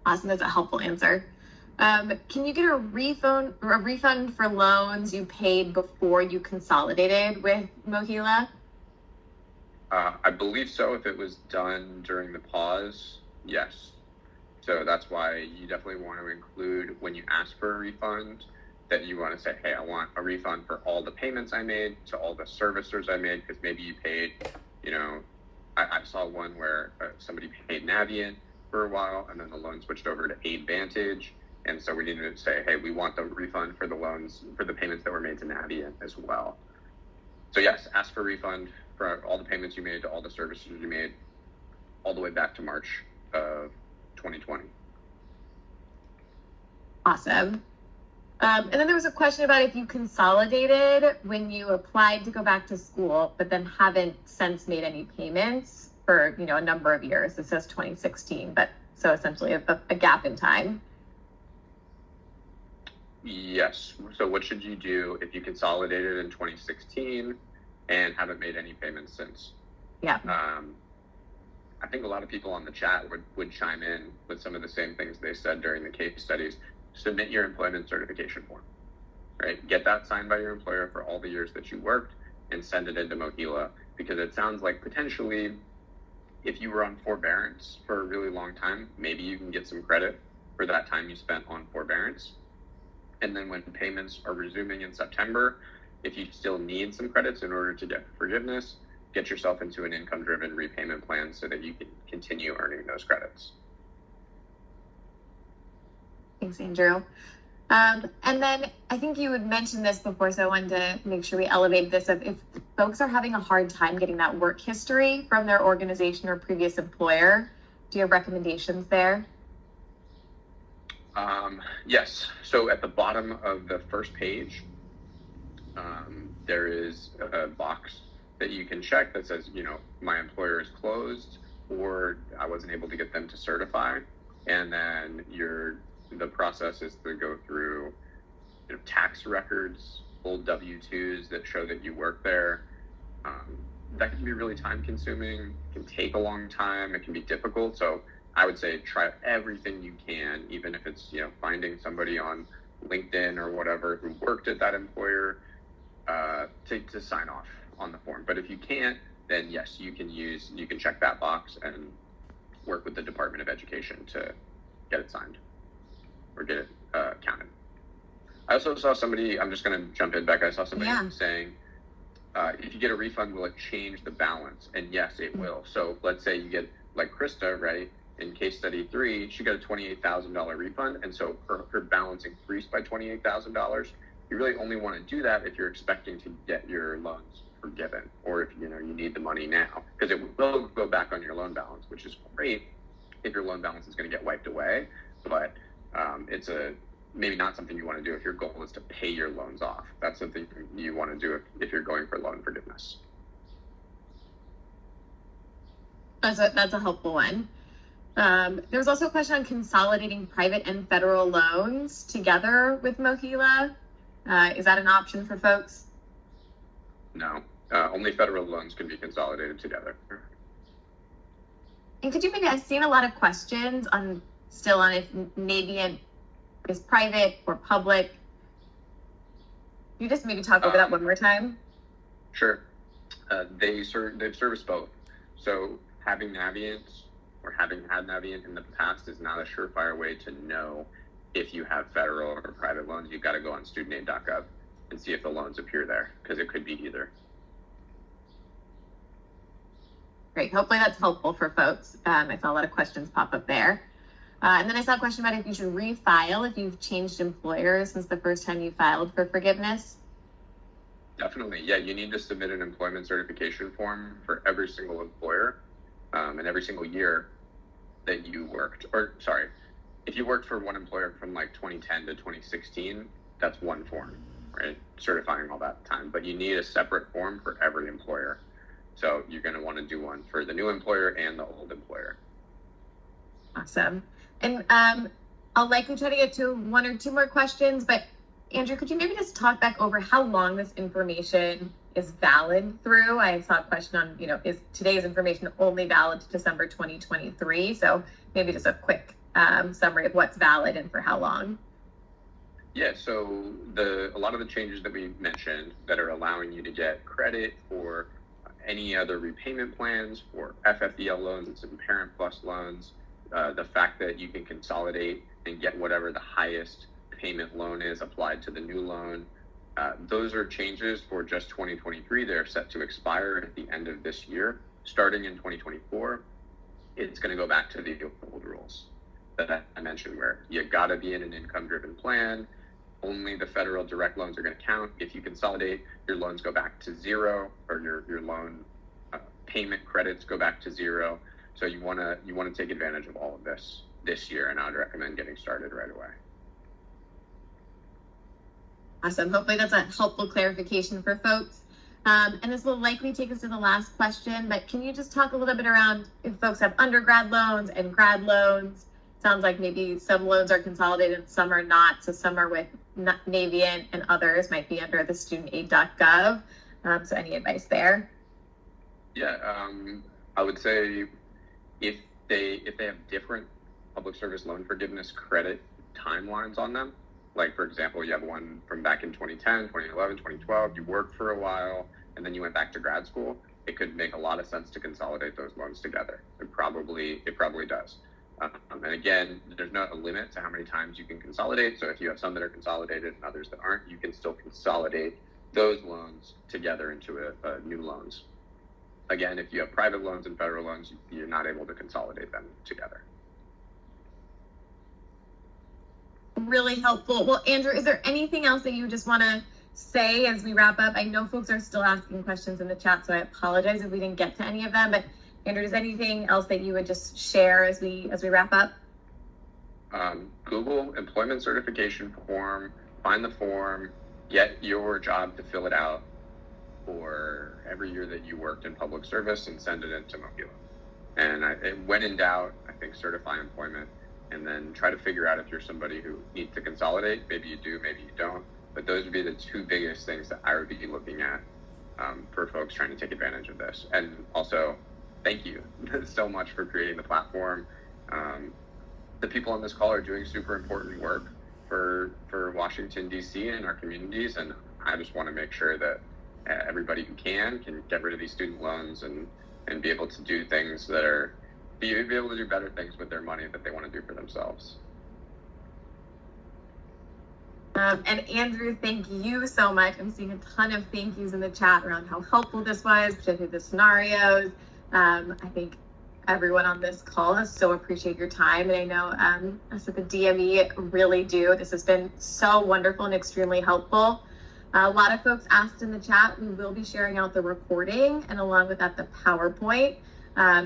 Awesome, that's a helpful answer. Can you get a refund for loans you paid before you consolidated with Mohila? I believe so. If it was done during the pause, yes. So that's why you definitely want to include, when you ask for a refund, that you want to say, hey, I want a refund for all the payments I made to all the servicers I made, because maybe you paid, I saw one where somebody paid Navient for a while, and then the loan switched over to Aidvantage. And so we needed to say, hey, we want the refund for the loans, for the payments that were made to Navient as well. So yes, ask for a refund for all the payments you made to all the services you made all the way back to March of 2020. Awesome. And then there was a question about if you consolidated when you applied to go back to school, but then haven't since made any payments for, a number of years. It says 2016, but so essentially a gap in time. Yes. So what should you do if you consolidated in 2016 and haven't made any payments since? Yeah. I think a lot of people on the chat would chime in with some of the same things they said during the case studies. Submit your employment certification form, right? Get that signed by your employer for all the years that you worked and send it into Mohila, because it sounds like potentially if you were on forbearance for a really long time, maybe you can get some credit for that time you spent on forbearance. And then when payments are resuming in September, if you still need some credits in order to get forgiveness, get yourself into an income-driven repayment plan so that you can continue earning those credits. Thanks, Andrew. And then I think you had mentioned this before, so I wanted to make sure we elevate this. If folks are having a hard time getting that work history from their organization or previous employer, do you have recommendations there? Yes. So at the bottom of the first page, there is a box that you can check that says, my employer is closed, or I wasn't able to get them to certify. And then the process is to go through tax records, old W-2s that show that you work there. That can be really time consuming, can take a long time, it can be difficult. So I would say try everything you can, even if it's, finding somebody on LinkedIn or whatever who worked at that employer to sign off on the form. But if you can't, then yes, you can check that box and work with the Department of Education to get it signed or get it counted. I also saw somebody, I'm just going to jump in, Becca, I saw somebody saying, if you get a refund, will it change the balance? And yes, it will. So let's say you get, like Krista, right? In case study 3, she got a $28,000 refund. And so her balance increased by $28,000. You really only want to do that if you're expecting to get your loans forgiven, or if you need the money now, because it will go back on your loan balance, which is great if your loan balance is going to get wiped away. But it's maybe not something you want to do if your goal is to pay your loans off. That's something you want to do if you're going for loan forgiveness. That's a helpful one. There was also a question on consolidating private and federal loans together with Mohila. Is that an option for folks? No, only federal loans can be consolidated together. And I've seen a lot of questions on if Navient is private or public. Can you just maybe talk over that one more time? Sure. They've serviced both. So having Navient or having had Navient in the past is not a surefire way to know if you have federal or private loans. You've got to go on studentaid.gov and see if the loans appear there, because it could be either. Great. Hopefully that's helpful for folks. I saw a lot of questions pop up there. And then I saw a question about if you should refile if you've changed employers since the first time you filed for forgiveness. Definitely. Yeah, you need to submit an employment certification form for every single employer and every single year that you worked. Or, sorry, if you worked for one employer from like 2010 to 2016, that's one form, right? Certifying all that time, but you need a separate form for every employer. So you're going to want to do one for the new employer and the old employer. Awesome. And I'll likely try to get to one or two more questions, but Andrew, could you maybe just talk back over how long this information is valid through? I saw a question on, is today's information only valid to December 2023? So maybe just a quick summary of what's valid and for how long. Yeah, so a lot of the changes that we mentioned that are allowing you to get credit for any other repayment plans, for FFEL loans and Parent Plus loans, the fact that you can consolidate and get whatever the highest payment loan is applied to the new loan. Those are changes for just 2023. They're set to expire at the end of this year. Starting in 2024, it's going to go back to the old rules that I mentioned, where you got to be in an income-driven plan. Only the federal direct loans are going to count. If you consolidate, your loans go back to zero, or your loan payment credits go back to zero. So you want to take advantage of all of this year, and I'd recommend getting started right away. Awesome. Hopefully that's a helpful clarification for folks. And this will likely take us to the last question, but can you just talk a little bit around if folks have undergrad loans and grad loans? Sounds like maybe some loans are consolidated, some are not. So some are with Navient and others might be under the studentaid.gov. So any advice there? Yeah, I would say if they have different public service loan forgiveness credit timelines on them, like for example, you have one from back in 2010, 2011, 2012, you worked for a while and then you went back to grad school, it could make a lot of sense to consolidate those loans together. It probably does. And again, there's not a limit to how many times you can consolidate. So if you have some that are consolidated and others that aren't, you can still consolidate those loans together into a new loans. Again, if you have private loans and federal loans, you're not able to consolidate them together. Really helpful. Well, Andrew, is there anything else that you just want to say as we wrap up? I know folks are still asking questions in the chat, so I apologize if we didn't get to any of them, but Andrew, is anything else that you would just share as we wrap up? Google employment certification form, find the form, get your job to fill it out for every year that you worked in public service and send it into Mobula. And when in doubt, I think certify employment and then try to figure out if you're somebody who needs to consolidate. Maybe you do, maybe you don't. But those would be the two biggest things that I would be looking at for folks trying to take advantage of this. And also, thank you so much for creating the platform. The people on this call are doing super important work for Washington, D.C. and our communities. And I just want to make sure that everybody who can get rid of these student loans and be able to do things that are, be able to do better things with their money that they want to do for themselves. And Andrew, thank you so much. I'm seeing a ton of thank yous in the chat around how helpful this was, particularly the scenarios. I think everyone on this call has so appreciate your time. And I know us at the DME really do. This has been so wonderful and extremely helpful. A lot of folks asked in the chat. We will be sharing out the recording and along with that, the PowerPoint.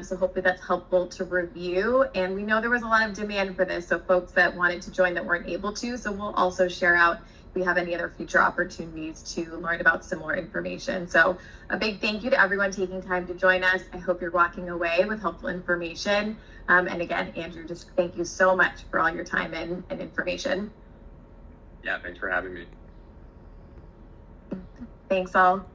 So hopefully that's helpful to review. And we know there was a lot of demand for this. So folks that wanted to join that weren't able to. So we'll also share out if we have any other future opportunities to learn about similar information. So a big thank you to everyone taking time to join us. I hope you're walking away with helpful information. And again, Andrew, just thank you so much for all your time and information. Yeah, thanks for having me. Thanks all.